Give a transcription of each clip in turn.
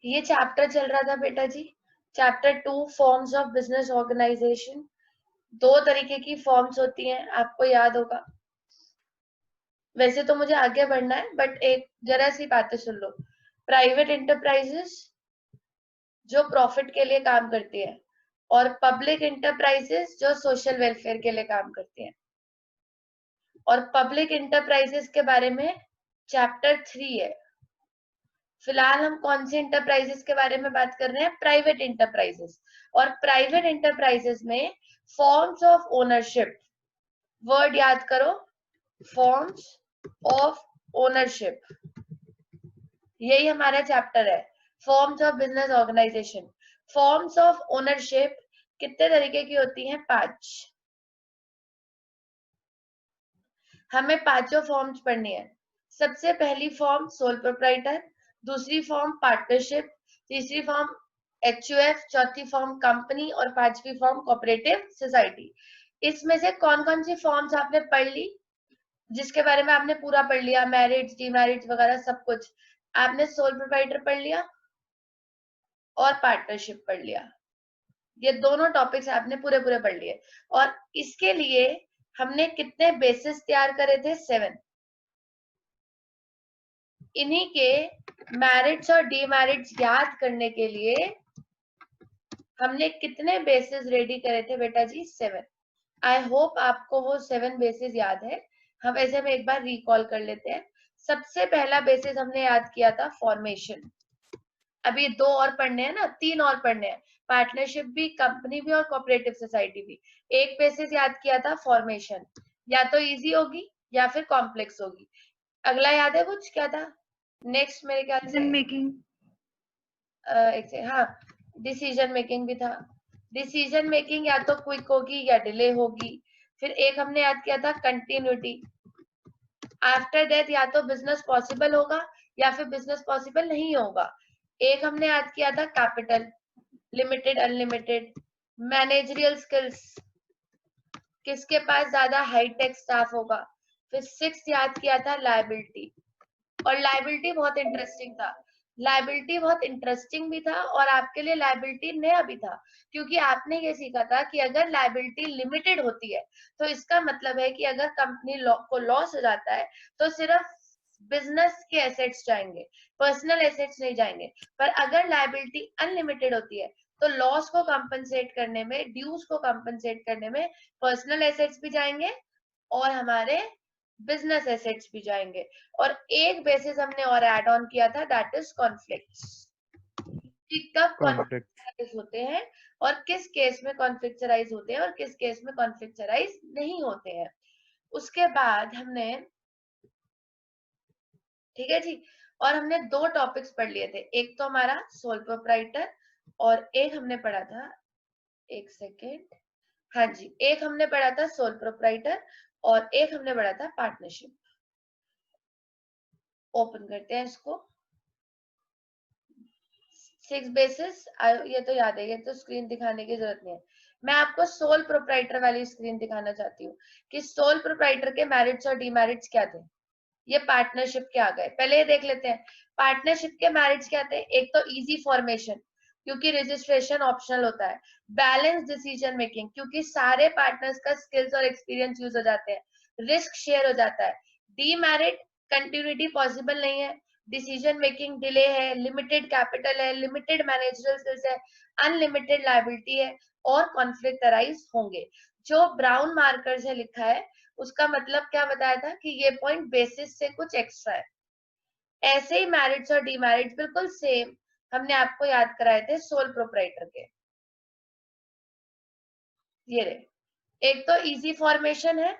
ये चैप्टर चल रहा था बेटा जी, chapter 2 forms of business organisation. दो तरीके की फॉर्म्स होती हैं, आपको याद होगा। वैसे तो मुझे आगे बढ़ना है, बट एक जरा सी बातें सुन लो। प्राइवेट इंटरप्राइजेस जो प्रॉफिट के लिए काम करती है, और पब्लिक इंटरप्राइजेस जो सोशल वेलफेयर के लिए काम करती है। और पब्लिक इंटरप्राइजेस के बारे में चैप्टर 3 है। फिलहाल हम कौन सी इंटरप्राइजेस के बारे में बात कर रहे हैं? Private enterprises. और प्राइवेट इंटरप्राइजेस में फॉर्म्स ऑफ ओनरशिप, वर्ड याद करो, फॉर्म्स ऑफ ओनरशिप, यही हमारा चैप्टर है, forms of business organisation. Forms of ownership कितने तरीके की होती हैं? 5। हमें पांचों फॉर्म्स पढ़नी है। सबसे पहली फॉर्म सोल प्रोप्राइटर, दूसरी फॉर्म पार्टनरशिप, तीसरी फॉर्म एचयूएफ, चौथी फॉर्म कंपनी और पांचवी फॉर्म कोऑपरेटिव सोसाइटी। इसमें से कौन कौन सी फॉर्म्स आपने पढ़ ली, जिसके बारे में आपने पूरा पढ़ लिया, मैरिज डीमैरिज वगैरह सब कुछ? आपने सोल प्रोप्राइटर पढ़ लिया और पार्टनरशिप पढ़ लिया। ये दोनों टॉपिक्स आपने पूरे पूरे पढ़ लिए। और इसके लिए हमने कितने बेसिस तैयार करे थे? 7। इन्हीं के मैरिट्स और डीमेरिट्स याद करने के लिए हमने कितने बेसिस रेडी करे थे बेटा जी? 7। आई होप आपको वो 7 बेसिस याद है। हम ऐसे में एक बार रिकॉल कर लेते हैं। सबसे पहला बेसिस हमने याद किया था फॉर्मेशन। अभी 2 और पढ़ने हैं ना, 3 और पढ़ने हैं, पार्टनरशिप भी, कंपनी भी और कोऑपरेटिव सोसाइटी भी। एक बेसिस याद किया था फॉर्मेशन, या तो इजी होगी या फिर कॉम्प्लेक्स होगी। अगला याद है कुछ? क्या था नेक्स्ट? मेरे ख्याल से मेकिंग, हाँ, डिसीजन मेकिंग भी था। डिसीजन मेकिंग या तो क्विक होगी या डिले होगी। फिर एक हमने याद किया था कंटिन्यूटी। आफ्टर दैट या तो बिजनेस पॉसिबल होगा या फिर बिजनेस पॉसिबल नहीं होगा। एक हमने याद किया था capital, limited unlimited. Managerial skills, किसके पास ज्यादा हाईटेक स्टाफ होगा। फिर 6 याद किया था लायबिलिटी। और लायबिलिटी बहुत इंटरेस्टिंग था। लायबिलिटी बहुत इंटरेस्टिंग भी था और आपके लिए लायबिलिटी नया भी था, क्योंकि आपने ये सीखा था कि अगर लायबिलिटी लिमिटेड होती है तो इसका मतलब है कि अगर कंपनी को लॉस हो जाता है तो सिर्फ बिजनेस के एसेट्स जाएंगे, पर्सनल एसेट्स नहीं जाएंगे। पर अगर लायबिलिटी अनलिमिटेड होती है तो लॉस को कंपनसेट करने में, ड्यूज को कंपनसेट करने में पर्सनल एसेट्स भी जाएंगे और हमारे बिजनेस एसेट्स भी जाएंगे। और एक बेसिस हमने और ऐड ऑन किया था, दैट इज कॉन्फ्लिक्ट्स। कब कॉन्फ्लिक्ट होते हैं और किस केस में कॉन्फ्लिक्ट अराइज होते हैं और किस केस में कॉन्फ्लिक्ट अराइज नहीं होते हैं। उसके बाद हमने, ठीक है जी, और हमने 2 टॉपिक्स पढ़ लिए थे। एक तो हमारा सोल प्रोप्राइटर और एक हमने पढ़ा था, एक सेकेंड, हाँ जी, एक हमने पढ़ा था सोल प्रोप्राइटर और एक हमने पढ़ा था पार्टनरशिप। ओपन करते हैं इसको। 6 बेसिस, ये तो याद है, ये तो स्क्रीन दिखाने की जरूरत नहीं है। मैं आपको सोल प्रोप्राइटर वाली स्क्रीन दिखाना चाहती हूँ कि सोल प्रोप्राइटर के मैरिट्स और डीमेरिट्स क्या थे। ये पार्टनरशिप के आ गए, पहले ये देख लेते हैं। पार्टनरशिप के मैरिट्स क्या थे? एक तो इजी फॉर्मेशन, क्योंकि रजिस्ट्रेशन ऑप्शनल होता है। बैलेंस डिसीजन मेकिंग, क्योंकि सारे पार्टनर्स का स्किल्स और एक्सपीरियंस यूज हो जाते हैं, रिस्क शेयर हो जाता है। डीमेरिट, कंटिन्यूटी पॉसिबल नहीं है, डिसीजन मेकिंग डिले है, लिमिटेड कैपिटल है, लिमिटेड मैनेजरल स्किल्स है, अनलिमिटेड लायबिलिटी है और कॉन्फ्लिक्ट अराइज होंगे। जो ब्राउन मार्कर से लिखा है उसका मतलब क्या बताया था कि ये पॉइंट बेसिस से कुछ एक्स्ट्रा है। ऐसे ही मैरिट्स और डीमेरिट्स बिल्कुल सेम हमने आपको याद कराए थे सोल प्रोप्राइटर के। ये रहे, एक तो इजी फॉर्मेशन है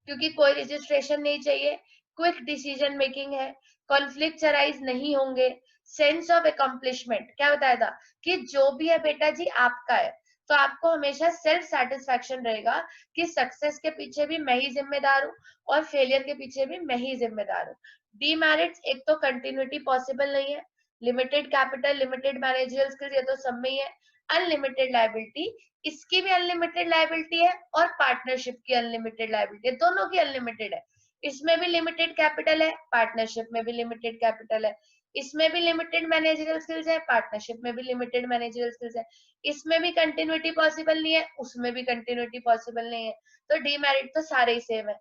क्योंकि कोई रजिस्ट्रेशन नहीं चाहिए, क्विक डिसीजन मेकिंग है, कॉन्फ्लिक्ट अराइज नहीं होंगे, सेंस ऑफ अकम्प्लिशमेंट, क्या बताया था कि जो भी है बेटा जी आपका है, तो आपको हमेशा सेल्फ सेटिस्फैक्शन रहेगा कि सक्सेस के पीछे भी मैं ही जिम्मेदार हूँ और फेलियर के पीछे भी मैं ही जिम्मेदार हूँ। डीमेरिट्स, एक तो कंटिन्यूटी पॉसिबल नहीं है, limited capital, limited managerial skills, ये तो सब में ही है, अनलिमिटेड लायबिलिटी, इसकी भी अनलिमिटेड लायबिलिटी है और पार्टनरशिप की अनलिमिटेड लायबिलिटी है, दोनों की अनलिमिटेड है। इसमें भी लिमिटेड कैपिटल है, पार्टनरशिप में भी लिमिटेड कैपिटल है। इसमें भी लिमिटेड मैनेजरियल स्किल्स है, पार्टनरशिप में भी लिमिटेड मैनेजरियल स्किल्स है, इसमें भी कंटिन्यूटी पॉसिबल नहीं है, उसमें भी कंटिन्यूटी पॉसिबल नहीं है, तो डीमेरिट तो सारे ही सेम है।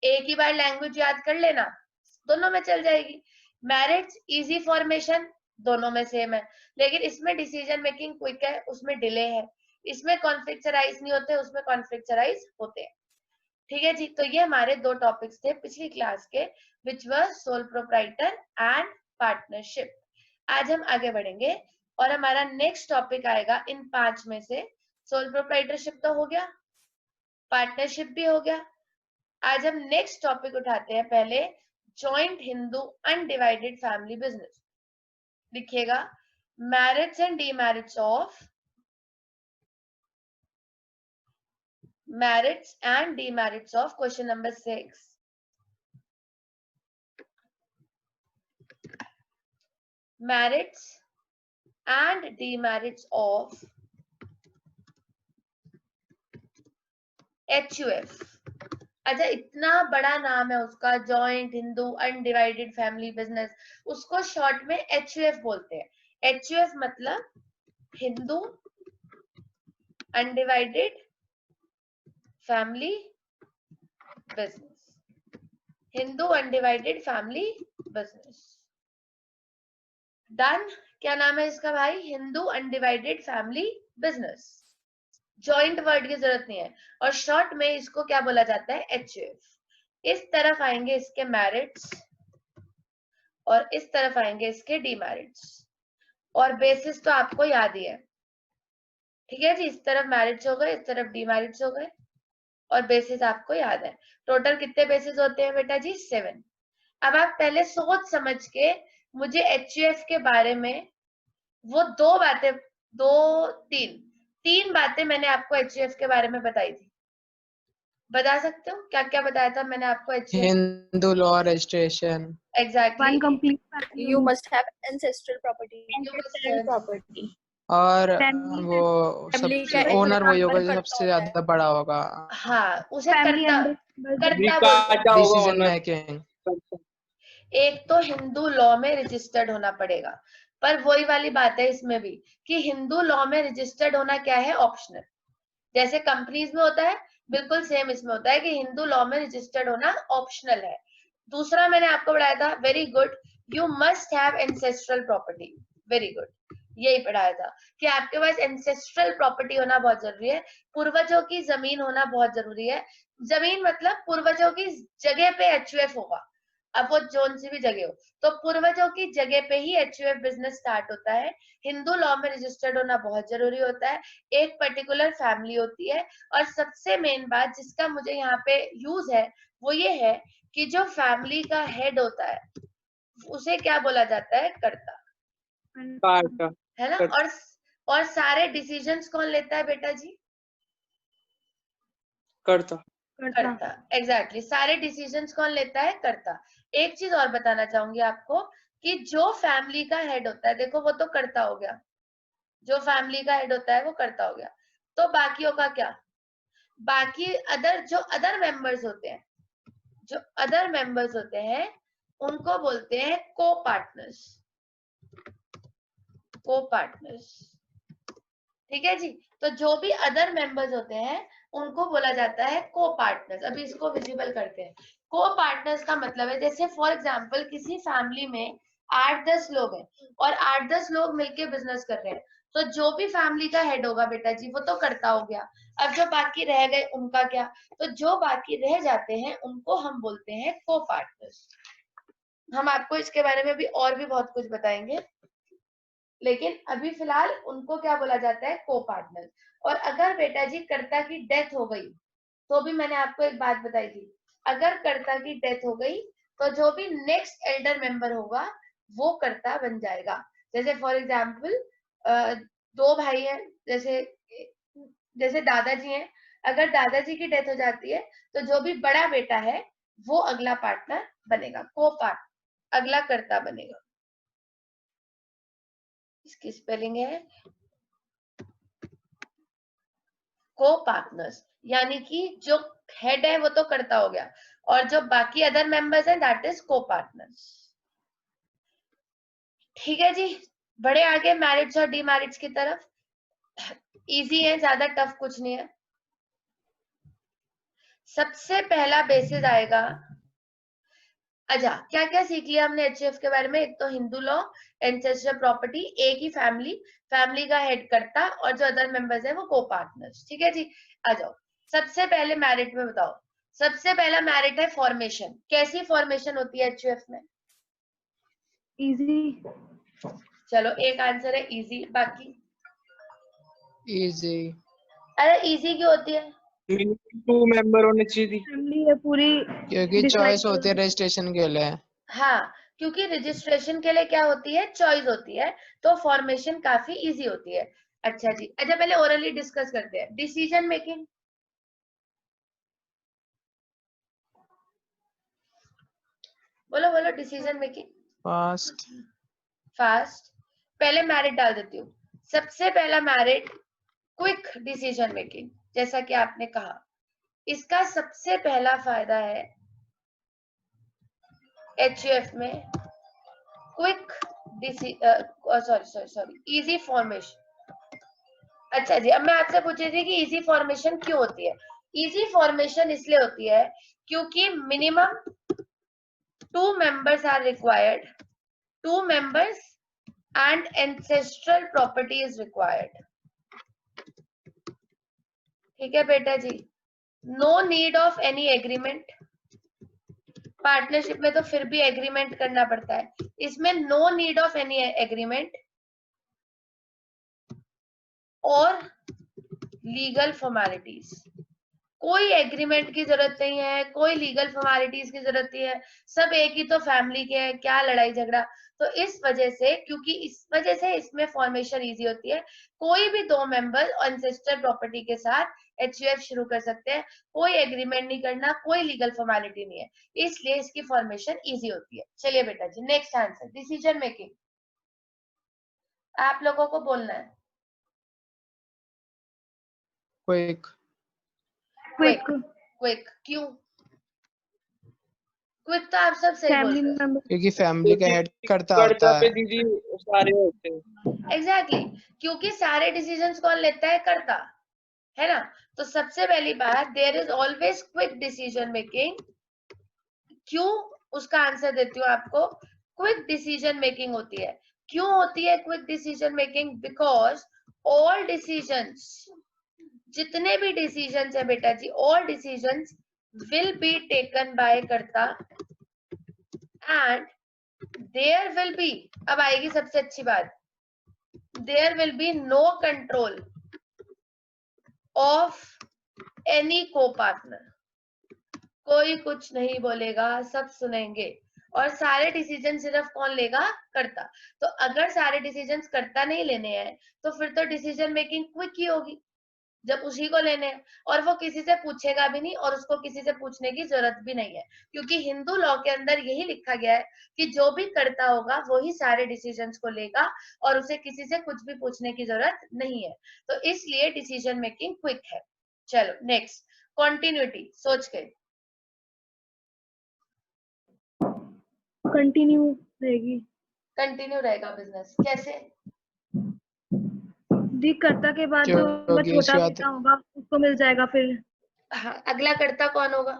एक ही बार लैंग्वेज याद कर लेना, दोनों में चल जाएगी। मैरिट्स इजी फॉर्मेशन, दोनों में सेम है, लेकिन इसमें डिसीजन मेकिंग क्विक है, उसमें डिले है, इसमें कॉन्फ्लिक्ट अराइज नहीं होते, उसमें कॉन्फ्लिक्ट अराइज होते हैं। ठीक है जी, तो ये हमारे दो टॉपिक्स थे पिछली क्लास के, विच वर सोल प्रोप्राइटर एंड पार्टनरशिप। आज हम आगे बढ़ेंगे और हमारा नेक्स्ट टॉपिक आएगा इन 5 में से। सोल प्रोप्राइटरशिप तो हो गया, पार्टनरशिप भी हो गया। आज हम नेक्स्ट टॉपिक उठाते हैं, पहले joint Hindu undivided family business. लिखिएगा merits and demerits of merits and demerits of question number 6. Merits and demerits of HUF. अच्छा, इतना बड़ा नाम है उसका, joint Hindu undivided family business, उसको शॉर्ट में HUF बोलते हैं। HUF मतलब Hindu undivided family business, Hindu undivided family business. Done. क्या नाम है इसका भाई? Hindu undivided family business. Joint word की जरूरत नहीं है, और शॉर्ट में इसको क्या बोला जाता है? HUF। इस तरफ आएंगे इसके मैरिट्स और इस तरफ आएंगे इसके डीमेरिट्स, और बेसिस तो आपको याद ही है। ठीक है जी, इस तरफ मैरिट्स हो गए, इस तरफ डीमेरिट्स हो गए, और बेसिस आपको याद है। टोटल कितने बेसिस होते हैं बेटा जी? 7। अब आप पहले सोच समझ के मुझे HUF के बारे में वो तीन बातें मैंने आपको HUF के बारे में बताई थी। बता सकते हो क्या क्या बताया था मैंने आपको HUF? Hindu law registration, exactly. One complete family. You must have ancestral property. Ancestral property. और Family वो Family सबसे का ओनर वही होगा जो करता सबसे होता है। ज्यादा बड़ा होगा। हाँ, उसे Family करता under बोलते हैं। Decision making. एक तो हिंदू लॉ में रजिस्टर्ड होना पड़ेगा, पर वही वाली बात है इसमें भी कि हिंदू लॉ में रजिस्टर्ड होना क्या है? ऑप्शनल। जैसे कंपनीज में होता है, बिल्कुल सेम इसमें होता है कि हिंदू लॉ में रजिस्टर्ड होना ऑप्शनल है। दूसरा मैंने आपको पढ़ाया था, very good, you must have ancestral property. Very good, यही पढ़ाया था कि आपके पास एंसेस्ट्रल प्रॉपर्टी होना बहुत जरूरी है, पूर्वजों की जमीन होना बहुत जरूरी है। जमीन मतलब पूर्वजों की जगह पे HUF होगा, अब वो जोन सी भी जगह हो, तो पूर्वजों की जगह पे ही HUF बिजनेस स्टार्ट होता है। हिंदू लॉ में रजिस्टर्ड होना बहुत जरूरी होता है, एक पर्टिकुलर फैमिली होती है, और सबसे मेन बात जिसका मुझे यहाँ पे यूज है वो ये है कि जो फैमिली का हेड होता है उसे क्या बोला जाता है? कर्ता, है ना? और सारे डिसीजंस कौन लेता है बेटा जी? करता। एग्जैक्टली, सारे डिसीजंस कौन लेता है? कर्ता। एक चीज और बताना चाहूंगी आपको कि जो फैमिली का हेड होता है, देखो वो तो कर्ता हो गया, जो फैमिली का हेड होता है वो कर्ता हो गया, तो बाकियों का क्या? बाकी जो अदर मेंबर्स होते हैं, जो अदर मेंबर्स होते हैं उनको बोलते हैं को पार्टनर्स। को पार्टनर्स, ठीक है जी। तो जो भी अदर मेंबर्स होते हैं उनको बोला जाता है को पार्टनर्स। अभी इसको विजिबल करते हैं। को पार्टनर्स का मतलब है, जैसे फॉर एग्जांपल किसी फैमिली में 8-10 लोग हैं और 8-10 लोग मिलके बिजनेस कर रहे हैं, तो जो भी फैमिली का हेड होगा बेटा जी वो तो करता हो गया। अब जो बाकी रह गए उनका क्या? तो जो बाकी रह जाते हैं उनको हम बोलते हैं को पार्टनर्स। हम आपको इसके बारे में भी और भी बहुत कुछ बताएंगे, लेकिन अभी फिलहाल उनको क्या बोला जाता है? को पार्टनर। और अगर बेटा जी कर्ता की डेथ हो गई, तो भी मैंने आपको एक बात बताई थी, अगर कर्ता की डेथ हो गई तो जो भी नेक्स्ट एल्डर मेंबर होगा वो कर्ता बन जाएगा। जैसे फॉर एग्जाम्पल 2 भाई हैं, जैसे दादाजी हैं, अगर दादाजी की डेथ हो जाती है तो जो भी बड़ा बेटा है वो अगला पार्टनर बनेगा, को पार्ट अगला कर्ता बनेगा। इसकी स्पेलिंग है को पार्टनर्स, यानी कि जो हेड है वो तो करता हो गया, और जो बाकी अदर मेंबर्स हैं दैट इज को पार्टनर्स। ठीक है जी, बड़े आगे मैरिट्स और डीमैरिट्स की तरफ। इजी है, ज्यादा टफ कुछ नहीं है। सबसे पहला बेसिस आएगा, अच्छा क्या क्या सीख लिया हमने एचयूएफ के बारे में? एक तो हिंदू लॉ, एंसेस्ट्रल प्रॉपर्टी, एक ही फैमिली का हेड करता और जो अदर मेंबर्स है वो को पार्टनर्स। ठीक है जी, आ जाओ। सबसे पहले मैरिट में बताओ। सबसे पहला मैरिट है फॉर्मेशन। कैसी फॉर्मेशन होती है एचयूएफ में? इजी। चलो एक आंसर है इजी, बाकी? इजी, अरे इजी क्यों होती है? 2 मेंबर होने चाहिए। फैमिली है पूरी। क्योंकि Decide चॉइस होती है करो। रजिस्ट्रेशन के लिए। हाँ, क्योंकि रजिस्ट्रेशन के लिए क्या होती है? चॉइस होती है, तो फॉर्मेशन काफी इजी होती है। अच्छा जी, अच्छा पहले ओरली डिस्कस करते हैं। डिसीजन मेकिंग, बोलो बोलो। Decision making fast, fast. पहले मैरिट डाल देती हूँ। सबसे पहला मैरिट क्विक डिसीजन मेकिंग। जैसा कि आपने कहा, इसका सबसे पहला फायदा है एचयूएफ में क्विक सॉरी इजी फॉर्मेशन। अच्छा जी, अब मैं आपसे पूछ रही थी कि इजी फॉर्मेशन क्यों होती है? इजी फॉर्मेशन इसलिए होती है क्योंकि minimum 2 members are required, 2 members and ancestral property is required. ठीक है बेटा जी, no need of any agreement. Partnership में तो फिर भी एग्रीमेंट करना पड़ता है, इसमें no need of any agreement और लीगल फॉर्मेलिटीज। कोई एग्रीमेंट की जरूरत नहीं है, कोई लीगल फॉर्मेलिटीज की जरूरत नहीं है, सब एक ही तो फैमिली के हैं, क्या लड़ाई झगड़ा। तो इस वजह से, क्योंकि इस वजह से इसमें फॉर्मेशन इजी होती है। कोई भी 2 मेंबर एंसेस्टर प्रॉपर्टी के साथ एचयूएफ शुरू कर सकते हैं, कोई एग्रीमेंट नहीं करना, कोई लीगल फॉर्मेलिटी नहीं है, इसलिए इसकी फॉर्मेशन इजी होती है। चलिए बेटा जी, नेक्स्ट आंसर डिसीजन मेकिंग। आप लोगों को बोलना है। क्विक, क्विक, क्विक क्यों? क्विक तो आप सब सही बोल फैमिली रहे हो। मेंबर। क्योंकि फैमिली का हेड करता होता करता पे है। दीदी सारे होते हैं। एग्जैक्टली, क्योंकि सारे डिसीजंस कौन लेता है? करता है ना। तो सबसे पहली बात, there is always quick decision making. क्यों? उसका आंसर देती हूँ आपको। क्विक डिसीजन मेकिंग होती है। क्यों होती है quick decision making? Because all decisions, जितने भी डिसीजंस है बेटा जी, all decisions will be taken by Karta and there will be, अब आएगी सबसे अच्छी बात, there will be no control of any copartner. कोई कुछ नहीं बोलेगा, सब सुनेंगे, और सारे डिसीजन सिर्फ कौन लेगा? करता। तो अगर सारे डिसीजन करता नहीं लेने हैं तो फिर तो डिसीजन मेकिंग क्विक ही होगी, जब उसी को लेने हैं, और वो किसी से पूछेगा भी नहीं और उसको किसी से पूछने की जरूरत भी नहीं है, क्योंकि हिंदू लॉ के अंदर यही लिखा गया है कि जो भी करता होगा वही सारे डिसीजंस को लेगा और उसे किसी से कुछ भी पूछने की जरूरत नहीं है। तो इसलिए डिसीजन मेकिंग क्विक है। चलो नेक्स्ट, कॉन्टिन्यूटी। सोच के कंटिन्यू रहेगी। कंटिन्यू रहेगा बिजनेस, कैसे? दी कर्ता के बाद जो क्योंकि छोटा शुरुआत बेटा होगा उसको मिल जाएगा फिर। हाँ, अगला करता कौन होगा?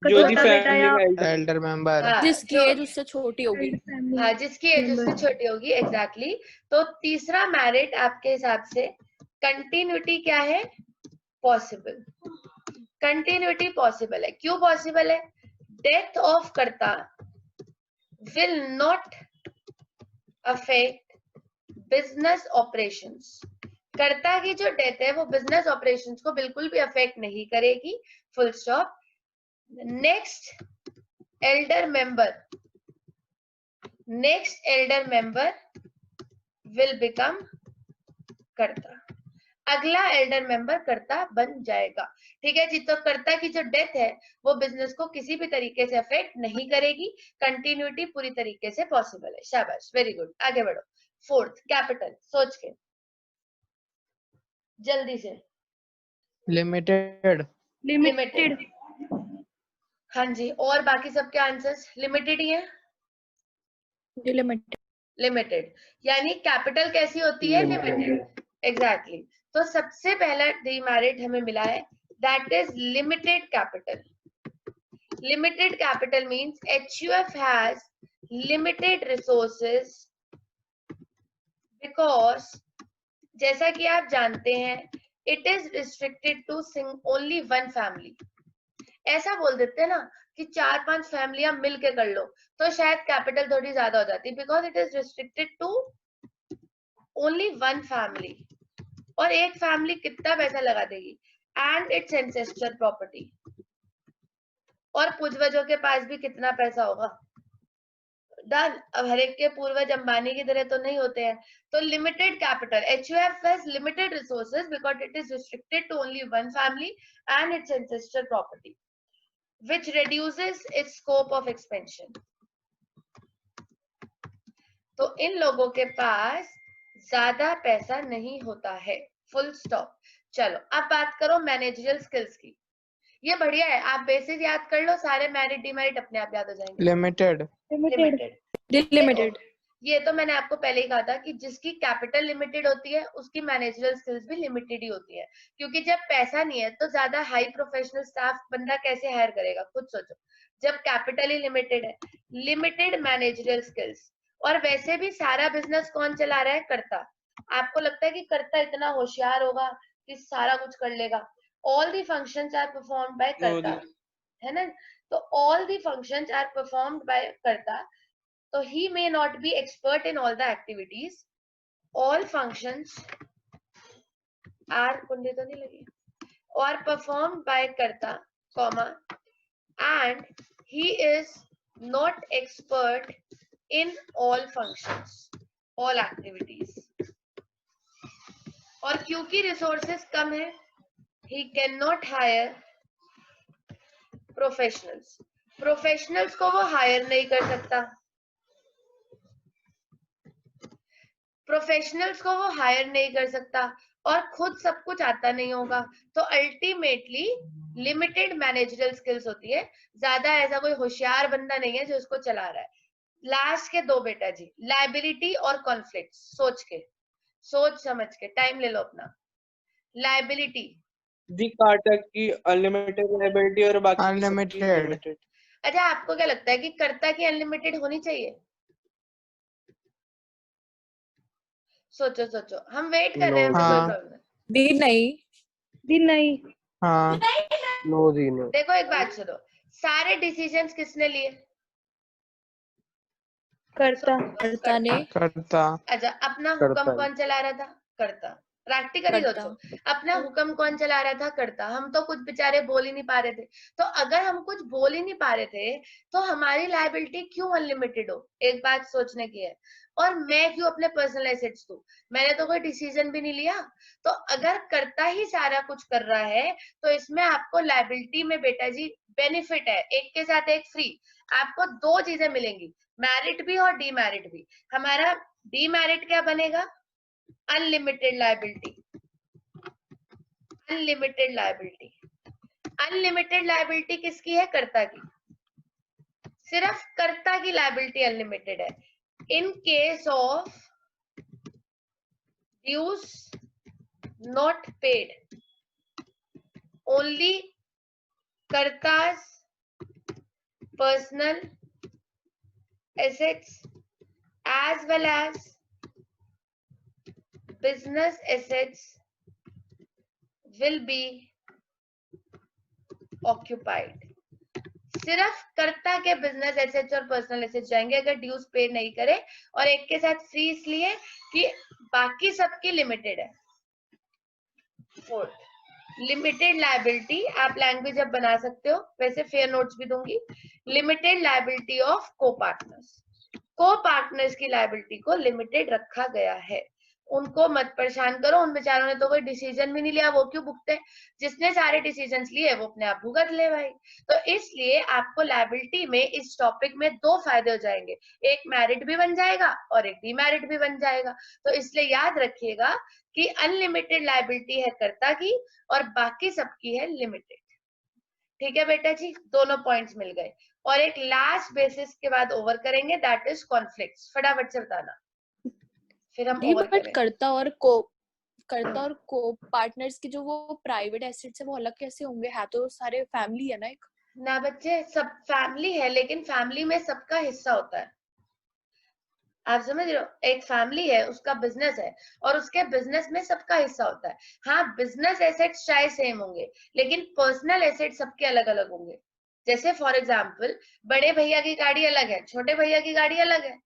जो छोटा बेटा या एल्डर मेंबर, हाँ, जिसकी जो एज उससे छोटी होगी। हाँ, जिसकी एज उससे छोटी होगी। एग्जैक्टली। तो तीसरा मैरिट आपके हिसाब से कंटिन्यूटी क्या है? पॉसिबल। कंटिन्यूटी पॉसिबल है। क्यों पॉसिबल है? डेथ ऑफ कर्ता will not affect business operations. कर्ता की जो डेथ है वो बिजनेस ऑपरेशंस को बिल्कुल भी अफेक्ट नहीं करेगी, full stop. Next Elder member will become कर्ता। अगला एल्डर मेंबर कर्ता बन जाएगा। ठीक है जी, तो कर्ता की जो डेथ है वो बिजनेस को किसी भी तरीके से अफेक्ट नहीं करेगी, कंटिन्यूटी पूरी तरीके से पॉसिबल है। शाबाश, वेरी गुड, आगे बढ़ो। Fourth, capital. सोच के जल्दी से। Limited, limited. हाँ जी, और बाकी सबके आंसर्स लिमिटेड ही हैं। Delimited. लिमिटेड, यानी कैपिटल कैसी होती है? लिमिटेड। एग्जैक्टली। तो सबसे पहला डीमेरिट हमें मिला है, that is limited capital. Limited capital means HUF has limited resources because, जैसा कि आप जानते हैं, it is restricted to only one family. ऐसा बोल देते हैं ना कि 4-5 फैमिलियां मिल के कर लो तो शायद कैपिटल थोड़ी ज्यादा हो जाती, because it is restricted to only one family. और एक फैमिली कितना पैसा लगा देगी? And it's ancestor property. और पूर्वजों के पास भी कितना पैसा होगा? डन। अब हर एक के पूर्वज अंबानी की तरह तो नहीं होते हैं। तो limited capital, HUF has limited resources because it is restricted to only one family and its ancestor property, which reduces its scope of expansion. तो इन लोगों के पास ज्यादा पैसा नहीं होता है, फुल स्टॉप। चलो अब बात करो मैनेजरियल स्किल्स की। ये बढ़िया है, आप बेसिस याद कर लो, सारे मेरिट डिमेरिट अपने आप याद हो जाएंगे। लिमिटेड। लिमिटेड। Delimited. ये तो मैंने आपको पहले ही कहा था कि जिसकी कैपिटल लिमिटेड होती है उसकी मैनेजरियल स्किल्स भी लिमिटेड ही होती है, क्योंकि जब पैसा नहीं है तो ज्यादा हाई प्रोफेशनल स्टाफ बंदा कैसे हायर करेगा? खुद सोचो, जब कैपिटल ही लिमिटेड है। Limited managerial skills. और वैसे भी सारा बिजनेस कौन चला रहा है? कर्ता। आपको लगता है कि कर्ता इतना होशियार होगा कि सारा कुछ कर लेगा? All the functions are performed by karta, है ना? तो all the functions are performed by karta. So he may not be expert in all the activities. All functions are कुंडे तो नहीं लगी, or performed by karta, comma, and he is not expert in all functions, all activities. और क्योंकि resources कम है, he cannot hire professionals. Professionals को वो hire नहीं कर सकता, प्रोफेशनल्स को वो हायर नहीं कर सकता, और खुद सब कुछ आता नहीं होगा। तो अल्टीमेटली लिमिटेड मैनेजरियल स्किल्स होती है, ज्यादा ऐसा कोई होशियार बंदा नहीं है जो इसको चला रहा है। लास्ट के दो बेटा जी, लायबिलिटी और कॉन्फ्लिक्ट। सोच समझ के टाइम ले लो अपना। लायबिलिटी दी कार्टक की अनलिमिटेड लायबिलिटी और बाकी की सबकी Unlimited. लिमिटेड। अच्छा, आपको क्या लगता है कि कर्ता की अनलिमिटेड होनी चाहिए? सोचो, हम वेट कर रहे हैं। हाँ। दी नहीं. दी नहीं। हाँ। No the no. देखो एक बात सुनो, सारे डिसीजंस किसने लिए? करता। कर्ता ने. करता। अच्छा, अपना करता हुक्म है। कौन चला रहा था? करता। प्रैक्टिकली करता. सोचो, अपना हुक्म कौन चला रहा था? करता। हम तो कुछ बेचारे बोल ही नहीं पा रहे थे। तो अगर हम कुछ बोल ही नहीं पा रहे थे तो हमारी लायबिलिटी क्यों अनलिमिटेड हो? एक बात सोचने की है। और मैं क्यों अपने पर्सनल एसेट्स दूं? मैंने तो कोई डिसीजन भी नहीं लिया। तो अगर करता ही सारा कुछ कर रहा है तो इसमें आपको लायबिलिटी में बेटा जी बेनिफिट है, एक के साथ एक फ्री। आपको दो चीजें मिलेंगी, मैरिट भी और डीमेरिट भी। हमारा डीमेरिट क्या बनेगा? Unlimited liability. Unlimited liability. Unlimited liability किसकी है? कर्ता की। सिर्फ कर्ता की लायबिलिटी अनलिमिटेड है। In case of dues not paid, only Karta's personal assets as well as business assets will be occupied. सिर्फ कर्ता के बिजनेस एसेट्स और पर्सनल एसेट्स जाएंगे अगर ड्यूज पे नहीं करे, और एक के साथ फ्री इसलिए कि बाकी सबकी लिमिटेड है। लिमिटेड लायबिलिटी आप लैंग्वेज अब बना सकते हो, वैसे फेयर नोट्स भी दूंगी। लिमिटेड लायबिलिटी ऑफ को पार्टनर्स की लायबिलिटी को लिमिटेड रखा गया है। उनको मत परेशान करो, उन बेचारों ने तो कोई डिसीजन भी नहीं लिया, वो क्यों भुगते? जिसने सारे डिसीजन लिए वो अपने आप भुगत ले भाई। तो इसलिए आपको लायबिलिटी में इस टॉपिक में दो फायदे हो जाएंगे, एक मेरिट भी बन जाएगा और एक डीमेरिट भी बन जाएगा। तो इसलिए याद रखिएगा कि अनलिमिटेड लायबिलिटी है कर्ता की और बाकी सबकी है लिमिटेड। ठीक है बेटा जी, दोनों पॉइंट्स मिल गए। और एक लास्ट बेसिस के बाद ओवर करेंगे, दैट इज कॉन्फ्लिक्ट्स। फटाफट से बताना, फिर हम दी ओवर बट करेंगे। करता और को पार्टनर्स की जो वो प्राइवेट एसेट्स है वो अलग कैसे होंगे? है तो सारे फैमिली है ना एक। ना बच्चे, सब फैमिली है, लेकिन फैमिली में सबका हिस्सा होता है। आप समझ रहे हो, एक फैमिली है, उसका बिजनेस है, और उसके बिजनेस में सबका हिस्सा होता है। हाँ, बिजनेस एसेट्स चाहे सेम होंगे, लेकिन पर्सनल एसेट्स सबके अलग अलग होंगे। जैसे फॉर एग्जाम्पल, बड़े भैया की गाड़ी अलग है, छोटे भैया की गाड़ी अलग है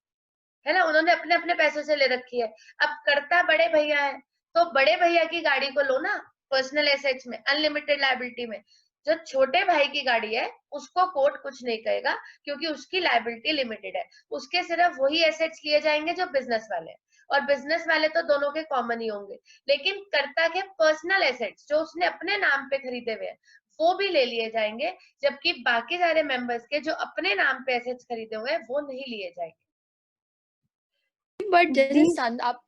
ना, उन्होंने अपने अपने पैसों से ले रखी है। अब करता बड़े भैया है, तो बड़े भैया की गाड़ी को लो ना पर्सनल एसेट्स में, अनलिमिटेड लायबिलिटी में। जो छोटे भाई की गाड़ी है, उसको कोर्ट कुछ नहीं कहेगा, क्योंकि उसकी लायबिलिटी लिमिटेड है। उसके सिर्फ वही एसेट्स लिए जाएंगे जो बिजनेस वाले हैं, और बिजनेस वाले तो दोनों के कॉमन ही होंगे। लेकिन कर्ता के पर्सनल एसेट्स जो उसने अपने नाम पे खरीदे हुए हैं, वो भी ले लिए जाएंगे, जबकि बाकी सारे मेंबर्स के जो अपने नाम पे एसेट्स खरीदे हुए हैं, वो नहीं लिए जाएंगे। बट जैसे दी सन आप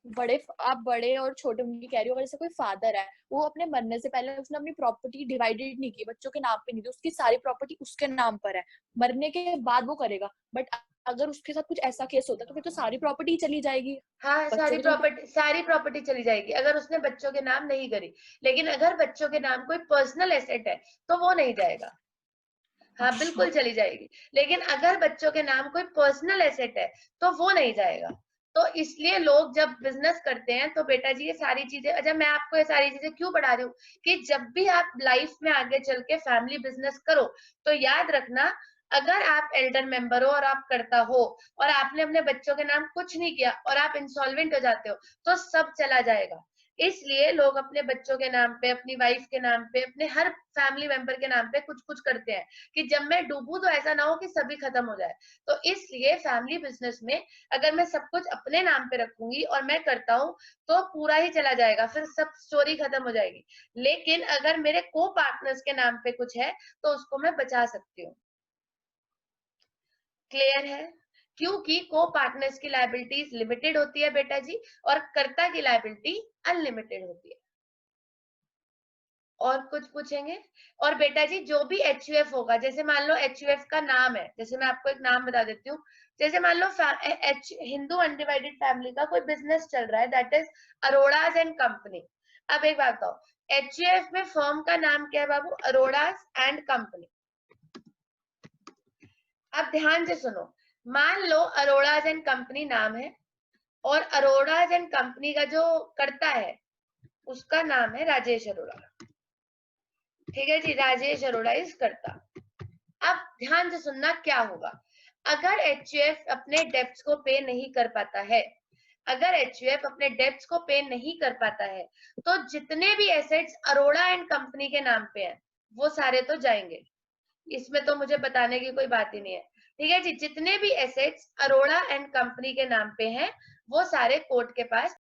बड़े और छोटे उनकी कह रही हो, अगर जैसे कोई फादर है, वो अपने मरने से पहले उसने अपनी प्रॉपर्टी डिवाइडेड नहीं की, बच्चों के नाम पे नहीं दी, उसकी सारी प्रॉपर्टी उसके नाम पर है, मरने के बाद वो करेगा। बट अगर उसके साथ कुछ ऐसा केस होता है तो फिर तो सारी प्रॉपर्टी चली जाएगी। हाँ, बच्चों की तो सारी प्रॉपर्टी चली जाएगी अगर उसने बच्चों के नाम नहीं करी। लेकिन अगर बच्चों के नाम कोई पर्सनल एसेट है, तो वो नहीं जाएगा। हाँ, बिल्कुल चली जाएगी। लेकिन अगर बच्चों के नाम कोई पर्सनल एसेट है, तो वो नहीं जाएगा। तो इसलिए लोग जब बिजनेस करते हैं, तो बेटा जी ये सारी चीजें, अच्छा मैं आपको ये सारी चीजें क्यों बढ़ा रही हूँ, कि जब भी आप लाइफ में आगे चल के फैमिली बिजनेस करो, तो याद रखना, अगर आप एल्डर मेंबर हो और आप करता हो, और आपने अपने बच्चों के नाम कुछ नहीं किया, और आप इंसॉल्वेंट हो जाते हो, तो सब चला जाएगा। इसलिए लोग अपने बच्चों के नाम पे, अपनी वाइफ के नाम पे, अपने हर फैमिली मेंबर के नाम पे कुछ कुछ करते हैं, कि जब मैं डूबूं तो ऐसा ना हो कि सभी खत्म हो जाए। तो इसलिए फैमिली बिजनेस में अगर मैं सब कुछ अपने नाम पे रखूंगी और मैं करता हूँ, तो पूरा ही चला जाएगा, फिर सब स्टोरी खत्म हो जाएगी। लेकिन अगर मेरे को पार्टनर्स के नाम पे कुछ है, तो उसको मैं बचा सकती हूँ। क्लियर है? क्योंकि को पार्टनर्स की लायबिलिटीज लिमिटेड होती है बेटा जी, और कर्ता की लायबिलिटी अनलिमिटेड होती है। और कुछ पूछेंगे? और बेटा जी जो भी एचयूएफ होगा, जैसे मान लो एचयूएफ का नाम है, जैसे मैं आपको एक नाम बता देती हूँ, जैसे मान लो हिंदू अनडिवाइडेड फैमिली का कोई बिजनेस चल रहा है, दैट इज अरोड़ाज एंड कंपनी। अब एक बात बताओ, एचयूएफ में फर्म का नाम क्या है बाबू? अरोड़ाज एंड कंपनी। अब ध्यान से सुनो, मान लो अरोड़ाज एंड कंपनी नाम है, और अरोड़ाज एंड कंपनी का जो करता है, उसका नाम है राजेश अरोड़ा। ठीक है जी, राजेश अरोड़ा इज करता। अब ध्यान से सुनना क्या होगा, अगर एचयूएफ अपने डेब्ट्स को पे नहीं कर पाता है, अगर एचयूएफ अपने डेब्ट्स को पे नहीं कर पाता है, तो जितने भी एसेट्स अरोड़ा एंड कंपनी के नाम पे हैं, वो सारे तो जाएंगे। इसमें तो मुझे बताने की कोई बात ही नहीं है। ठीक है जी, जितने भी एसेट्स अरोड़ा एंड कंपनी के नाम पे हैं, वो सारे कोर्ट के पास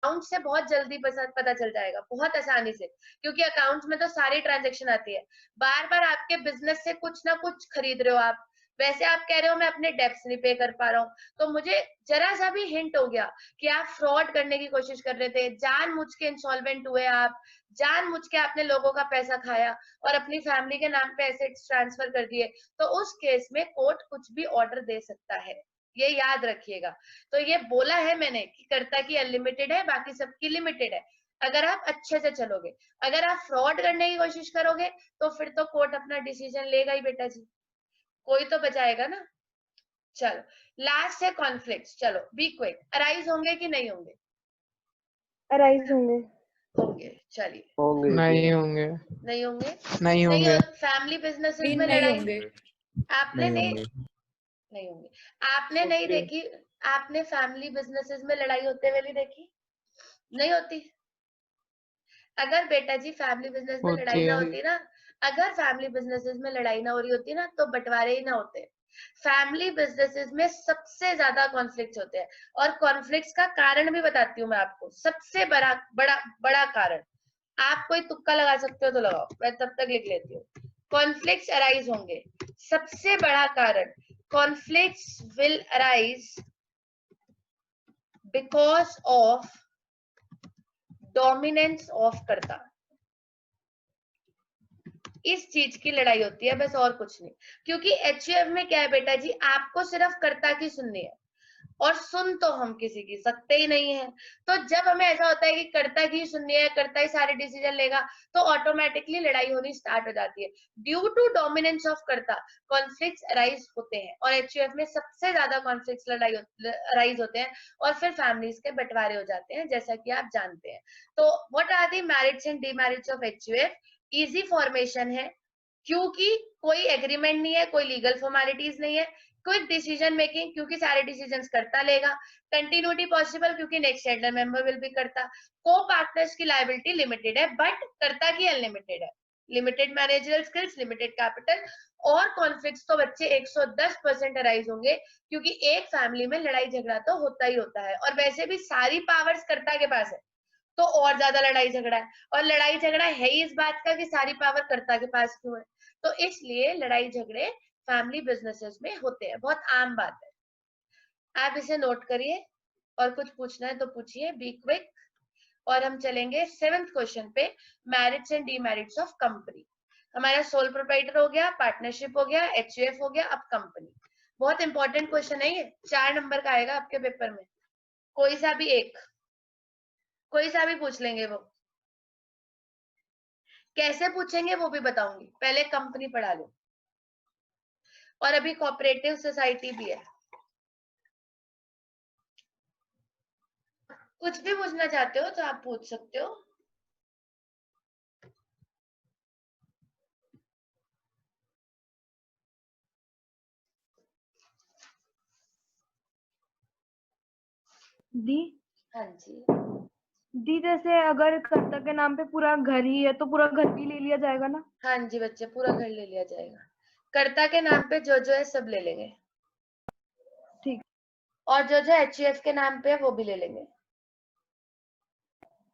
अकाउंट से बहुत जल्दी पता चल जाएगा, बहुत आसानी से, क्योंकि अकाउंट्स में तो सारी ट्रांजैक्शन आती है। बार बार आपके बिजनेस से कुछ ना कुछ खरीद रहे हो आप, वैसे आप कह रहे हो मैं अपने डेब्ट्स नहीं पे कर पा रहा हूँ, तो मुझे जरा सा भी हिंट हो गया कि आप फ्रॉड करने की कोशिश कर रहे थे, जानबूझ के इंसॉल्वेंट हुए आप, जानबूझ के आपने लोगों का पैसा खाया और अपनी फैमिली के नाम पे एसेट्स ट्रांसफर कर दिए, तो उस केस में कोर्ट कुछ भी ऑर्डर दे सकता है, ये याद रखिएगा। तो ये बोला है मैंने कि कर्ता की अनलिमिटेड है, बाकी सबकी लिमिटेड है, अगर आप अच्छे से चलोगे। अगर आप फ्रॉड करने की कोशिश करोगे तो फिर तो कोर्ट अपना डिसीजन लेगा ही बेटा जी, कोई तो बचाएगा ना। चलो लास्ट है कॉन्फ्लिक्ट्स, चलो बी क्विक। अराइज होंगे कि नहीं होंगे? अराइज होंगे। होंगे, चलिए। होंगे नहीं होंगे। नहीं होंगे? नहीं होंगे। फैमिली बिजनेसेस भी में नहीं लड़ाई होंगे। आपने नहीं नहीं होंगे। नहीं होंगे। आपने नहीं Okay. देखी, आपने फैमिली बिजनेसेस में लड़ाई होते हुए नहीं देखी? नहीं होती। अगर बेटा जी फैमिली बिजनेस में होती लड़ाई ना है। होती ना, अगर फैमिली बिजनेसेस में लड़ाई ना हो रही होती ना, तो बंटवारे ही ना होते। फैमिली बिजनेसेस में सबसे ज्यादा कॉन्फ्लिक्ट होते हैं, और कॉन्फ्लिक्ट्स का कारण भी बताती हूँ मैं आपको, सबसे बड़ा बड़ा बड़ा कारण। आप कोई तुक्का लगा सकते हो तो लगाओ, मैं तब तक लिख लेती हूँ। कॉन्फ्लिक्ट्स अराइज होंगे, सबसे बड़ा कारण, conflicts will arise because of dominance of कर्ता। इस चीज की लड़ाई होती है बस, और कुछ नहीं। क्योंकि एचयूएफ में क्या है बेटा जी, आपको सिर्फ कर्ता की सुननी है, और सुन तो हम किसी की सकते ही नहीं है। तो जब हमें ऐसा होता है कि कर्ता की सुननी है, कर्ता ही सारे डिसीजन लेगा, तो ऑटोमेटिकली लड़ाई होनी स्टार्ट हो जाती है। ड्यू टू डोमिनेंस ऑफ कर्ता कॉन्फ्लिक्ट्स अराइज होते हैं, और एचयूएफ में सबसे ज्यादा कॉन्फ्लिक्ट्स अराइज होते हैं, और फिर फैमिलीज के बंटवारे हो जाते हैं, जैसा कि आप जानते हैं। तो what are the merits and demerits of HUF? Easy formation है, क्योंकि कोई एग्रीमेंट नहीं है, कोई लीगल फॉर्मेलिटीज नहीं है। क्विक डिसीजन मेकिंग, क्योंकि सारे डिसीजंस करता लेगा। कंटिन्यूटी पॉसिबल, क्योंकि next Elder member will be करता। को पार्टनर्स की लायबिलिटी लिमिटेड है, बट कर्ता की अनलिमिटेड है। Limited managerial skills, limited capital, और कॉन्फ्लिक्ट्स तो बच्चे 110% अराइज होंगे, क्योंकि एक फैमिली में लड़ाई झगड़ा तो होता ही होता है, और वैसे भी सारी पावर्स कर्ता के पास है, तो और ज्यादा लड़ाई झगड़ा है। और लड़ाई झगड़ा है ही इस बात का कि सारी पावर कर्ता के पास क्यों है, तो इसलिए लड़ाई झगड़े फैमिली बिजनेसेस में होते हैं, बहुत आम बात है। आप इसे नोट करिए, और कुछ पूछना है तो पूछिए, बी क्विक। और हम चलेंगे 7th क्वेश्चन पे, marriage and demerits of company. हमारा सोल प्रोप्राइटर हो गया, पार्टनरशिप हो गया, एचयूएफ हो गया, अब कंपनी। बहुत इंपॉर्टेंट क्वेश्चन है ये, 4 नंबर का आएगा आपके पेपर में, कोई सा भी एक, कोई सा भी पूछ लेंगे वो। कैसे पूछेंगे वो भी बताऊंगी, पहले कंपनी पढ़ा लो। और अभी कोऑपरेटिव सोसाइटी भी है। कुछ भी पूछना चाहते हो तो आप पूछ सकते हो। दी हाँ जी, दी जैसे अगर कर्ता के नाम पे पूरा घर ही है तो पूरा घर भी ले लिया जाएगा ना? हाँ जी बच्चे, पूरा घर ले लिया जाएगा। कर्ता के नाम पे जो है सब ले लेंगे, ठीक। और जो एचयूएफ के नाम पे है वो भी ले लेंगे।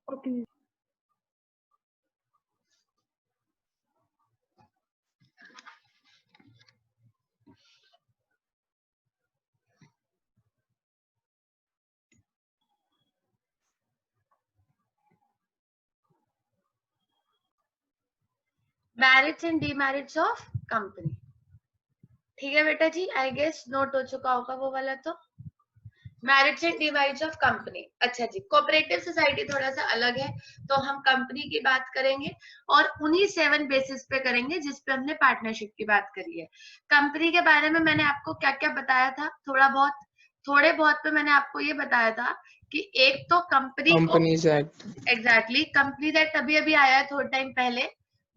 Okay. Merits and demerits of company, ठीक है बेटा जी, आई गेस नोट हो चुका होगा वो वाला। तो marriage and demerits of company. अच्छा जी, कोऑपरेटिव सोसाइटी थोड़ा सा अलग है, तो हम कंपनी की बात करेंगे, और उन्हीं 7 बेसिस पे करेंगे जिस पे हमने पार्टनरशिप की बात करी है। कंपनी के बारे में मैंने आपको क्या क्या बताया था, थोड़े बहुत पे मैंने आपको ये बताया था कि एक तो companies act, exactly companies act अभी अभी आया है थोड़ा टाइम पहले,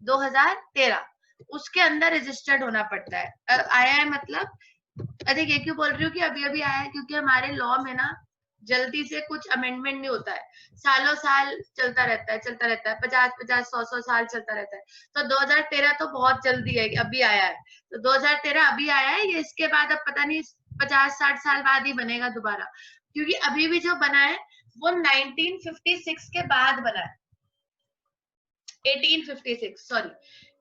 2013, उसके अंदर रजिस्टर्ड होना पड़ता है। आया है मतलब, अरे ये क्यों बोल रही हूँ कि अभी अभी आया है, क्योंकि हमारे लॉ में ना जल्दी से कुछ अमेंडमेंट नहीं होता है, सालों साल चलता रहता है 50-50 100 साल चलता रहता है। तो 2013 तो बहुत जल्दी है, अभी आया है, तो 2013 अभी आया है ये, इसके बाद अब पता नहीं 50-60 साल बाद ही बनेगा दोबारा, क्योंकि अभी भी जो बना है वो 1956 के बाद बना है। 1856 सॉरी,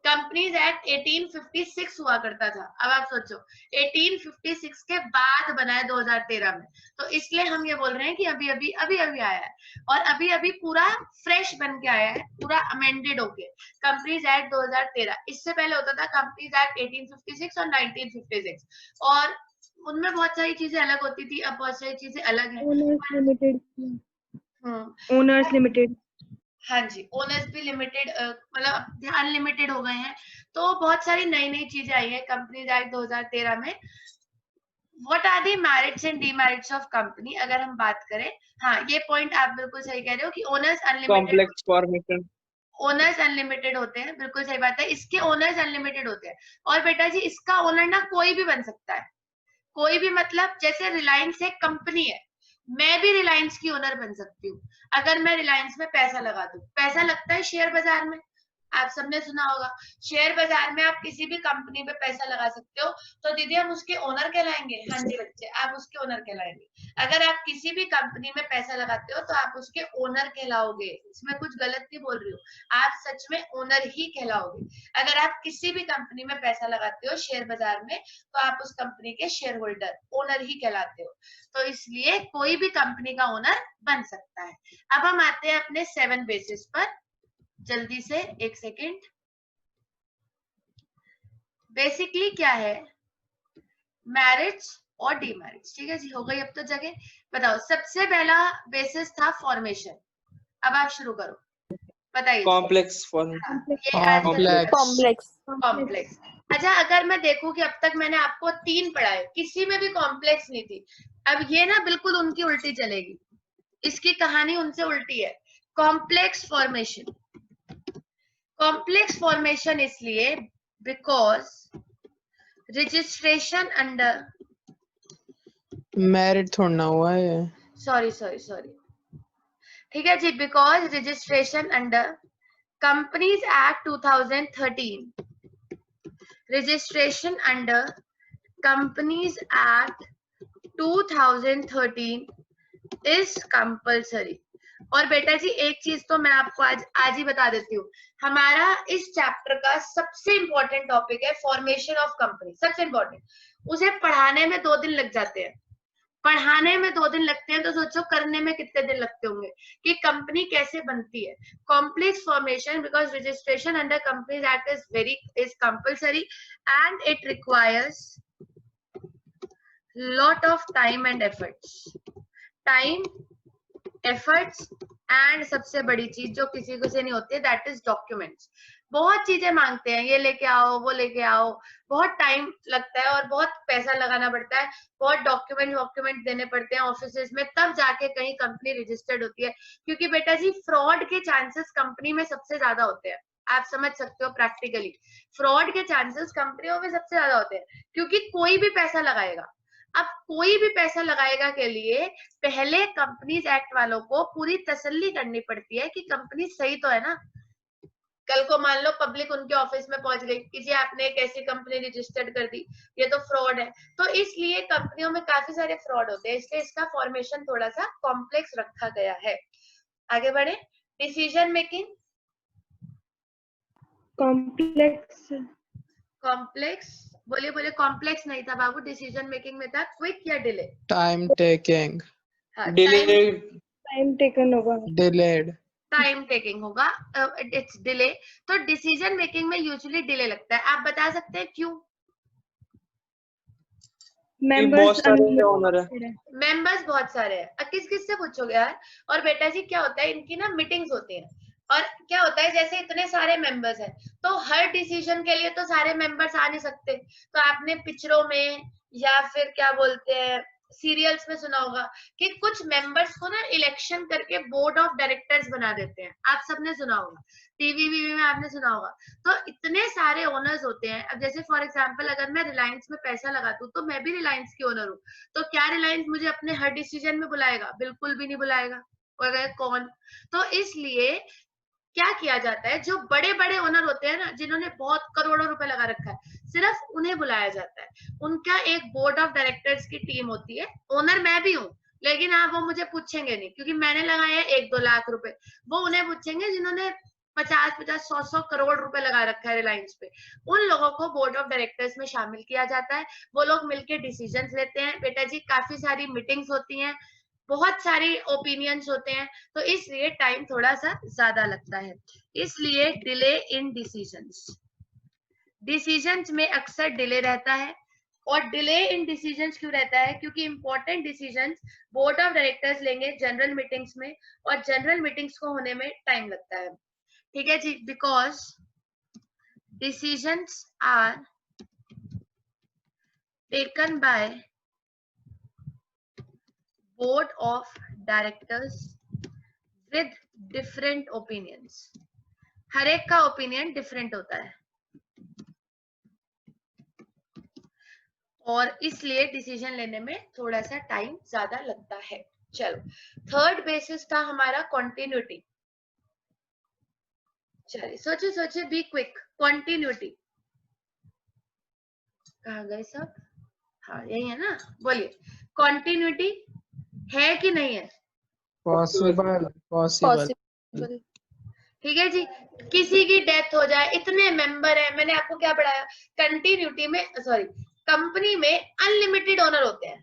कंपनीज एक्ट 1856 हुआ करता था। अब आप सोचो 1856 के बाद बना है 2013 में, तो इसलिए हम ये बोल रहे हैं कि अभी अभी आया है और अभी अभी पूरा फ्रेश बन के आया है, पूरा अमेंडेड होके कंपनीज एक्ट 2013। इससे पहले होता था कंपनीज एक्ट 1856 और 1956 और उनमें बहुत सारी चीजें अलग होती थी, अब बहुत सारी चीजें अलग है। ओनर्स लिमिटेड हाँ जी, ओनर्स भी लिमिटेड मतलब अनलिमिटेड हो गए हैं, तो बहुत सारी नई नई चीजें आई है कंपनीज एक्ट 2013 में। What are the merits and demerits of company, अगर हम बात करें, हाँ ये पॉइंट आप बिल्कुल सही कह रहे हो कि owners unlimited, complex formation, owners unlimited होते हैं, बिल्कुल सही बात है, इसके ओनर्स अनलिमिटेड होते हैं। और बेटा जी इसका ओनर ना कोई भी बन सकता है, कोई भी मतलब जैसे रिलायंस एक कंपनी है, मैं भी रिलायंस की ओनर बन सकती हूँ अगर मैं रिलायंस में पैसा लगा दूं। पैसा लगता है शेयर बाजार में, आप सबने सुना होगा, शेयर बाजार में आप किसी भी कंपनी पे पैसा लगा सकते हो, तो दीदी हम उसके ओनर कहलाएंगे? हाँ जी बच्चे, आप उसके ओनर कहलाएंगे। अगर आप किसी भी कंपनी में पैसा लगाते हो तो आप उसके ओनर कहलाओगे, इसमें कुछ गलत नहीं बोल रही हूँ, आप सच में ओनर ही कहलाओगे। अगर आप किसी भी कंपनी में पैसा लगाते हो शेयर बाजार में, तो आप उस कंपनी के शेयर होल्डर, ओनर ही कहलाते हो। तो इसलिए कोई भी कंपनी का ओनर बन सकता है। अब हम आते हैं अपने 7 बेसिस पर, जल्दी से, एक सेकेंड। बेसिकली क्या है, मैरिज और डीमैरिज, ठीक है जी, हो गई अब तो जगह। बताओ सबसे पहला बेसिस था फॉर्मेशन, अब आप शुरू करो, बताइए। Complex formation, complex. अच्छा अगर मैं देखूं कि अब तक मैंने आपको 3 पढ़ाए, किसी में भी कॉम्प्लेक्स नहीं थी, अब ये ना बिल्कुल उनकी उल्टी चलेगी, इसकी कहानी उनसे उल्टी है। कॉम्प्लेक्स फॉर्मेशन, कॉम्प्लेक्स फॉर्मेशन इसलिए बिकॉज रजिस्ट्रेशन अंडर, मैरिड थोड़ा ना हुआ है, सॉरी, ठीक है जी, because registration under companies act 2013, registration under companies act 2013 is compulsory. और बेटा जी एक चीज तो मैं आपको आज ही बता देती हूँ, हमारा इस चैप्टर का सबसे इंपॉर्टेंट टॉपिक है फॉर्मेशन ऑफ कंपनी, सबसे इंपॉर्टेंट। उसे पढ़ाने में 2 दिन लग जाते हैं, पढ़ाने में 2 दिन लगते हैं, तो सोचो करने में कितने दिन लगते होंगे कि कंपनी कैसे बनती है। Complex formation because registration under companies act is compulsory and it requires lot of time and efforts and सबसे बड़ी चीज जो किसी को से नहीं होती है, दैट इज डॉक्यूमेंट्स। बहुत चीजें मांगते हैं, ये लेके आओ, वो लेके आओ, बहुत टाइम लगता है और बहुत पैसा लगाना पड़ता है, बहुत डॉक्यूमेंट देने पड़ते हैं ऑफिसेज में, तब जाके कहीं कंपनी रजिस्टर्ड होती है। क्योंकि बेटा जी फ्रॉड के चांसेस कंपनी में सबसे ज्यादा होते हैं, आप समझ सकते हो प्रैक्टिकली, फ्रॉड के चांसेस कंपनियों में सबसे ज्यादा होते हैं, क्योंकि कोई भी पैसा लगाएगा। अब कोई भी पैसा लगाएगा के लिए पहले कंपनीज एक्ट वालों को पूरी तसल्ली करनी पड़ती है कि कंपनी सही तो है ना। कल को मान लो पब्लिक उनके ऑफिस में पहुंच गई कि जी आपने एक ऐसी कंपनी रजिस्टर्ड कर दी, ये तो फ्रॉड है। तो इसलिए कंपनियों में काफी सारे फ्रॉड होते हैं, इसलिए इसका फॉर्मेशन थोड़ा सा कॉम्प्लेक्स रखा गया है। आगे बढ़े, डिसीजन मेकिंग, कॉम्प्लेक्स बोलिए, कॉम्प्लेक्स नहीं था बाबू, डिसीजन मेकिंग में था क्विक या delay, time taking, time taken होगा, डिलेड, टाइम टेकिंग होगा, इट्स डिले। तो डिसीजन मेकिंग में यूजुअली डिले लगता है, आप बता सकते हैं क्यों? बहुत सारे ओनर है, मेंबर्स बहुत सारे हैं, किस किस से पूछोगे यार। और बेटा जी क्या होता है, इनकी ना मीटिंग्स होती हैं, और क्या होता है जैसे इतने सारे मेंबर्स हैं, तो हर डिसीजन के लिए तो सारे मेंबर्स आ नहीं सकते, तो आपने पिक्चरों में या फिर क्या बोलते हैं सीरियल्स में सुना होगा कि कुछ मेंबर्स को ना इलेक्शन करके बोर्ड ऑफ डायरेक्टर्स बना देते हैं, आप सबने सुना होगा, टीवी वीवी में आपने सुना होगा। तो इतने सारे ओनर्स होते हैं। अब जैसे फॉर एग्जांपल अगर मैं रिलायंस में पैसा लगाती हूँ तो मैं भी रिलायंस की ओनर हूँ, तो क्या रिलायंस मुझे अपने हर डिसीजन में बुलाएगा? बिल्कुल भी नहीं बुलाएगा, और कौन। तो इसलिए क्या किया जाता है, जो बड़े बड़े ओनर होते हैं ना, जिन्होंने बहुत करोड़ों रुपए लगा रखा है, सिर्फ उन्हें बुलाया जाता है। उनका एक बोर्ड ऑफ डायरेक्टर्स की टीम होती है, ओनर मैं भी हूँ लेकिन हाँ वो मुझे पूछेंगे नहीं, क्योंकि मैंने लगाया है 1-2 लाख रुपए। वो उन्हें पूछेंगे जिन्होंने 50-50, 100-100 करोड़ रुपए लगा रखा है रिलायंस पे। उन लोगों को बोर्ड ऑफ डायरेक्टर्स में शामिल किया जाता है। वो लोग मिलकर डिसीजंस लेते हैं। बेटा जी काफी सारी मीटिंग्स होती हैं, बहुत सारी ओपिनियंस होते हैं, तो इसलिए टाइम थोड़ा सा ज्यादा लगता है। इसलिए डिले इन डिसीजंस, डिसीजंस में अक्सर डिले रहता है। और डिले इन डिसीजंस क्यों रहता है? क्योंकि important decisions board of directors लेंगे जनरल मीटिंग्स में, और जनरल मीटिंग्स को होने में टाइम लगता है। ठीक है जी, because decisions are taken by board of directors with different opinions. हर एक का ओपिनियन डिफरेंट होता है और इसलिए डिसीजन लेने में थोड़ा सा टाइम ज्यादा लगता है। चलो, थर्ड बेसिस था हमारा कॉन्टिन्यूटी। चलिए सोचिए सोचिए, बी क्विक। कॉन्टिन्यूटी कहाँ गए सब? हाँ यही है ना, बोलिए। कॉन्टिन्यूटी है कि नहीं है? Possible possible. पॉसिबल। ठीक है जी, किसी की डेथ हो जाए, इतने मेंबर है, मैंने आपको क्या पढ़ाया? कंटिन्यूटी में, सॉरी, कंपनी में अनलिमिटेड ओनर होते हैं,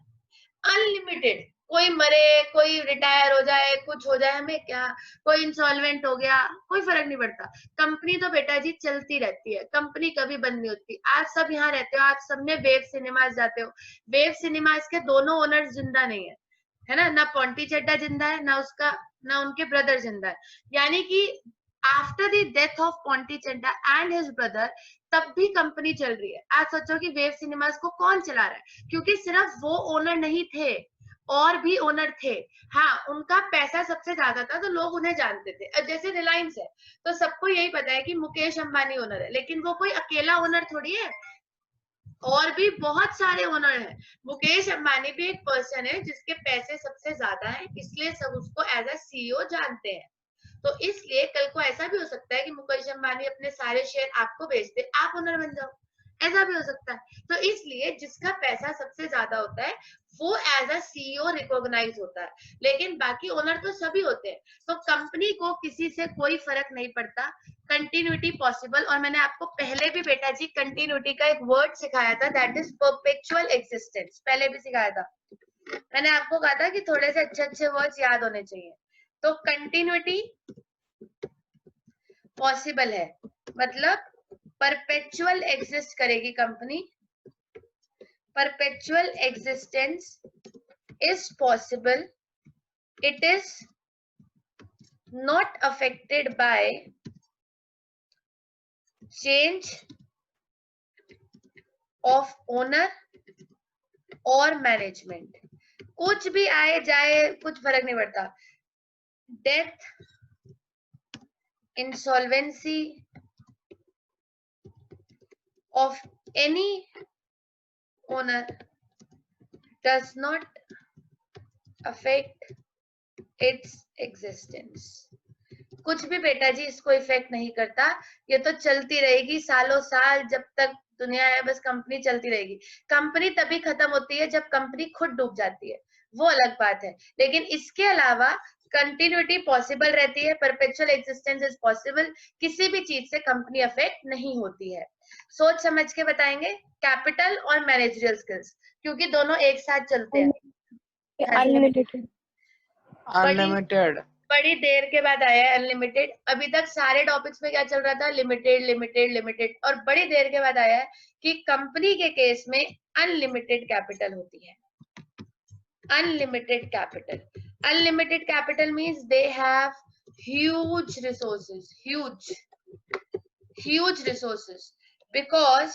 अनलिमिटेड। कोई मरे, कोई रिटायर हो जाए, कुछ हो जाए, हमें क्या, कोई इंसॉल्वेंट हो गया, कोई फर्क नहीं पड़ता। कंपनी तो बेटा जी चलती रहती है, कंपनी कभी बंद नहीं होती। आज सब यहाँ रहते हो, आज सबने वेव सिनेमाज जाते हो। वेव सिनेमाज के दोनों ओनर्स जिंदा नहीं है ना? ना पोंटी चड्डा जिंदा है, ना उनके ब्रदर जिंदा है। यानी कि after the death of Ponty Chadha and his brother तब भी कंपनी चल रही है। आज सोचो कि वेव सिनेमास को कौन चला रहा है? क्योंकि सिर्फ वो ओनर नहीं थे, और भी ओनर थे। हाँ, उनका पैसा सबसे ज्यादा था तो लोग उन्हें जानते थे। अब जैसे रिलायंस है तो सबको यही पता है कि मुकेश अंबानी ओनर है, लेकिन वो कोई अकेला ओनर थोड़ी है, और भी बहुत सारे ओनर हैं। मुकेश अंबानी भी एक पर्सन है जिसके पैसे सबसे ज्यादा हैं, इसलिए सब उसको एज अ सीईओ जानते हैं। तो इसलिए कल को ऐसा भी हो सकता है कि मुकेश अंबानी अपने सारे शेयर आपको बेच दे, आप ओनर बन जाओ, ऐसा भी हो सकता है। तो इसलिए जिसका पैसा सबसे ज्यादा होता है वो एज अ सीईओ रिकॉग्नाइज होता है, लेकिन बाकी ओनर तो सभी होते हैं। तो कंपनी को किसी से कोई फर्क नहीं पड़ता, कंटिन्यूटी पॉसिबल। और मैंने आपको पहले भी बेटा जी कंटिन्यूटी का एक वर्ड सिखाया था, दैट इज परपेचुअल एग्जिस्टेंस। पहले भी सिखाया था, मैंने आपको कहा था कि थोड़े से अच्छे अच्छे वर्ड्स याद होने चाहिए। तो कंटिन्यूटी पॉसिबल है, मतलब परपेचुअल एग्जिस्ट करेगी company. Perpetual existence is possible, it is not affected by change of owner और मैनेजमेंट। कुछ भी आए जाए कुछ फर्क नहीं पड़ता। Death, insolvency of any owner does not affect its existence. कुछ भी बेटा जी इसको इफेक्ट नहीं करता, ये तो चलती रहेगी सालों साल, जब तक दुनिया है बस कंपनी चलती रहेगी। कंपनी तभी खत्म होती है जब कंपनी खुद डूब जाती है, वो अलग बात है। लेकिन इसके अलावा कंटिन्यूटी पॉसिबल रहती है, परपेचुअल एग्जिस्टेंस इज पॉसिबल, किसी भी चीज से कंपनी अफेक्ट नहीं होती है। सोच समझ के बताएंगे। कैपिटल और मैनेजरियल स्किल्स, क्योंकि दोनों एक साथ चलते हैं। अनलिमिटेड। अनलिमिटेड। बड़ी देर के बाद आया है अनलिमिटेड। अभी तक सारे टॉपिक्स में क्या चल रहा था? Limited limited limited. और बड़ी देर के बाद आया है कि कंपनी के केस में अनलिमिटेड कैपिटल होती है। Unlimited capital, unlimited capital means they have huge resources, huge resources, because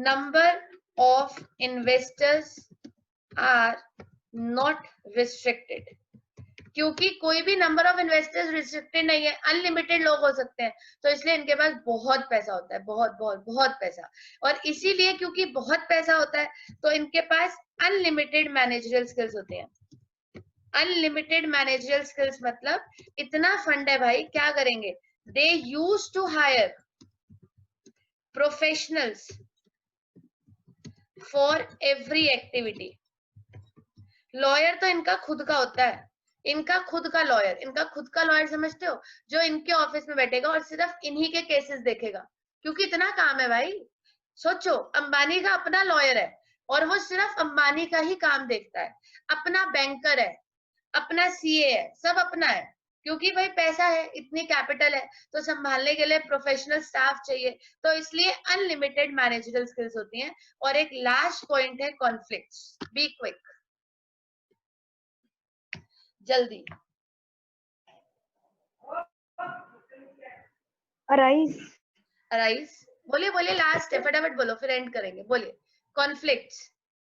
number of investors are not restricted. क्योंकि कोई भी नंबर ऑफ इन्वेस्टर्स रिस्ट्रिक्टेड नहीं है, अनलिमिटेड लोग हो सकते हैं, तो इसलिए इनके पास बहुत पैसा होता है, बहुत बहुत बहुत पैसा। और इसीलिए क्योंकि बहुत पैसा होता है तो इनके पास अनलिमिटेड मैनेजरियल स्किल्स होते हैं। अनलिमिटेड मैनेजरियल स्किल्स मतलब इतना फंड है भाई, क्या करेंगे? They use to hire professionals for every activity. Lawyer तो इनका खुद का होता है, इनका खुद का लॉयर, इनका खुद का लॉयर समझते हो, जो इनके ऑफिस में बैठेगा और सिर्फ इन्हीं के केसेस देखेगा, क्योंकि इतना काम है भाई। सोचो, अंबानी का अपना लॉयर है और वो सिर्फ अंबानी का ही काम देखता है, अपना बैंकर है, अपना सीए है, सब अपना है, क्योंकि भाई पैसा है, इतनी कैपिटल है, तो संभालने के लिए प्रोफेशनल स्टाफ चाहिए, तो इसलिए अनलिमिटेड मैनेजरल स्किल्स होती हैं। और एक लास्ट पॉइंट है कॉन्फ्लिक्ट्स, बी क्विक, जल्दी। अराइज। अराइज, बोलिए बोलिए, लास्ट है, फटाफट बोलो फिर एंड करेंगे, बोलिए। कॉन्फ्लिक्ट्स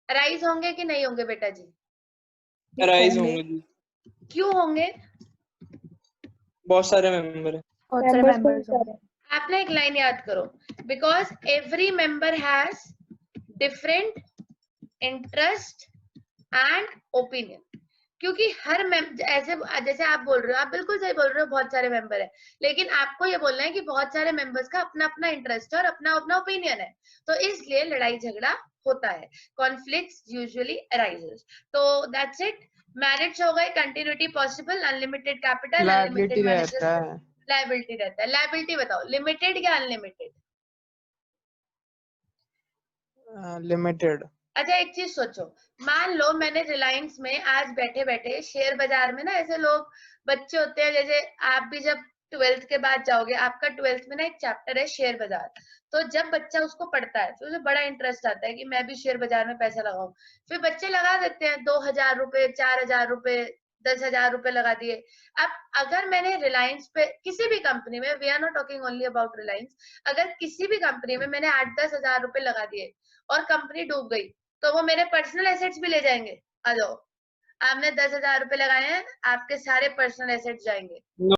अराइज होंगे कि नहीं होंगे बेटा जी? अराइज होंगे जी, क्यों होंगे? बहुत सारे मेंबर है। बहुत सारे मेंबर्स होंगे। आप ना एक लाइन याद करो, because every member has different interest and opinion, क्योंकि हर ऐसे जैसे आप बोल रहे हो, आप बिल्कुल सही बोल रहे हो, बहुत सारे मेंबर है, लेकिन आपको ये बोलना है कि बहुत सारे मेंबर्स का अपना अपना इंटरेस्ट है और अपना अपना ओपिनियन है, तो इसलिए लड़ाई झगड़ा होता है, कॉन्फ्लिक्ट्स यूजुअली अराइजेस। तो दैट्स इट, मैरिज हो गए, continuity possible, unlimited capital, liability unlimited रहता मैनेजर्स, है। लायबिलिटी रहता है। लायबिलिटी बताओ, लिमिटेड या अनलिमिटेड? लिमिटेड। अच्छा एक चीज सोचो, मान लो मैंने रिलायंस में आज बैठे बैठे शेयर बाजार में ना, ऐसे लोग बच्चे होते हैं, जैसे आप भी जब 12th के बाद जाओगे, आपका 12th में ना एक चैप्टर है शेयर बाजार, तो जब बच्चा उसको पढ़ता है तो उसे बड़ा इंटरेस्ट आता है कि मैं भी शेयर बाजार में पैसा लगाऊं, फिर बच्चे लगा देते हैं 2,000 रुपए, 4,000 रुपए, 10,000 रुपए लगा दिए। अब अगर मैंने रिलायंस पे, किसी भी कंपनी में, we are not talking only about Reliance, अगर किसी भी कंपनी में मैंने 8-10 हजार रुपए लगा दिए और कंपनी डूब गई, तो वो मेरे पर्सनल एसेट्स भी ले जाएंगे? आ जाओ, आपने 10,000 रुपए लगाए हैं, आपके सारे पर्सनल एसेट्स जाएंगे, No,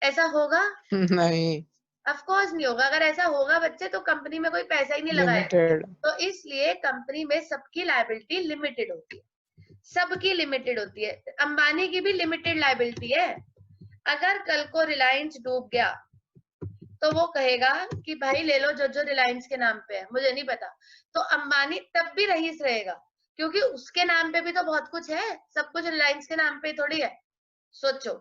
ऐसा होगा? नहीं, ऑफ कोर्स नहीं होगा। अगर ऐसा होगा बच्चे, तो कंपनी में कोई पैसा ही नहीं लगाएगा। लिमिटेड। तो इसलिए कंपनी में सबकी लायबिलिटी लिमिटेड होती है, सबकी लिमिटेड होती है, अंबानी की भी लिमिटेड लायबिलिटी है। अगर कल को रिलायंस डूब गया, तो वो कहेगा कि भाई ले लो जो जो रिलायंस के नाम पे है, मुझे नहीं पता, तो अंबानी तब भी रईस रहेगा, क्योंकि उसके नाम पे भी तो बहुत कुछ है, सब कुछ रिलायंस के नाम पे थोड़ी है। सोचो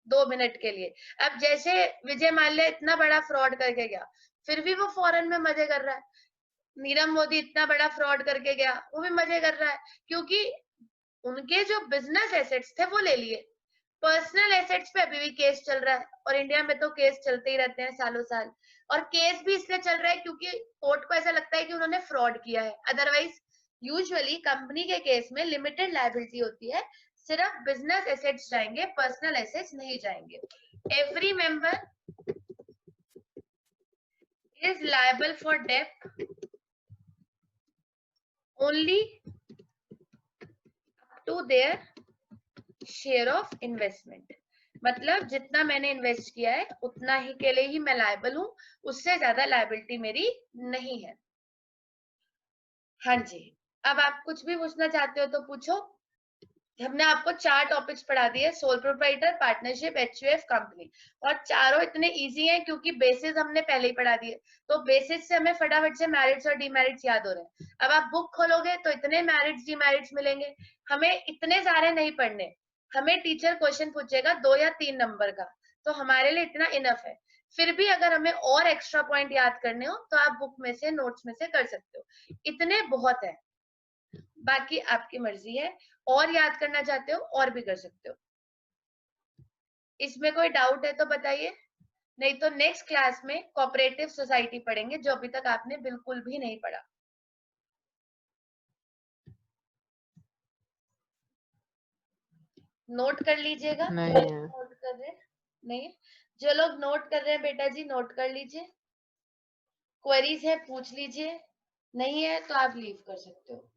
2 मिनट के लिए, अब जैसे विजय माल्या इतना बड़ा फ्रॉड करके गया, फिर भी वो फॉरेन में मजे कर रहा है, नीरव मोदी इतना बड़ा फ्रॉड करके गया, वो भी मजे कर रहा है, क्योंकि उनके जो बिजनेस एसेट्स थे वो ले लिए, पर्सनल एसेट्स पे अभी भी केस चल रहा है, और इंडिया में तो केस चलते ही रहते हैं सालों साल, और केस भी इसलिए चल रहा है क्योंकि कोर्ट को ऐसा लगता है कि उन्होंने फ्रॉड किया है। अदरवाइज यूजुअली कंपनी के केस में लिमिटेड लायबिलिटी होती है, सिर्फ बिजनेस एसेट्स जाएंगे, पर्सनल एसेट्स नहीं जाएंगे। Every member is liable for debt only to their share of investment, मतलब जितना मैंने इन्वेस्ट किया है उतना ही के लिए ही मैं लायबल हूं, उससे ज्यादा लायबिलिटी मेरी नहीं है। हाँ जी, अब आप कुछ भी पूछना चाहते हो तो पूछो। हमने आपको 4 टॉपिक्स पढ़ा दिए, sole proprietor, partnership, HUF, company, और चारों इतने इजी हैं क्योंकि बेसिस हमने पहले ही पढ़ा दिए, तो बेसिस से हमें फटाफट से मैरिट्स और डीमेरिट्स याद हो रहे हैं। अब आप बुक खोलोगे तो इतने मैरिट्स डीमेरिट्स मिलेंगे, हमें इतने सारे नहीं पढ़ने, हमें टीचर क्वेश्चन पूछेगा 2 या 3 नंबर का, तो हमारे लिए इतना इनफ है। फिर भी अगर हमें और एक्स्ट्रा पॉइंट याद करने हो तो आप बुक में से, नोट्स में से कर सकते हो, इतने बहुत है, बाकी आपकी मर्जी है, और याद करना चाहते हो और भी कर सकते हो। इसमें कोई डाउट है तो बताइए, नहीं तो नेक्स्ट क्लास में कोऑपरेटिव सोसाइटी पढ़ेंगे, जो अभी तक आपने बिल्कुल भी नहीं पढ़ा। नोट कर लीजिएगा, नहीं जो है। नोट कर रहे हैं, नहीं, जो लोग नोट कर रहे हैं बेटा जी नोट कर लीजिए, क्वेरीज है पूछ लीजिए, नहीं है तो आप लीव कर सकते हो।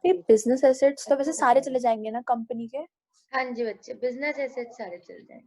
ये बिजनेस एसेट्स तो वैसे सारे चले जाएंगे ना कंपनी के। हाँ जी बच्चे, बिजनेस एसेट सारे चल जाएंगे।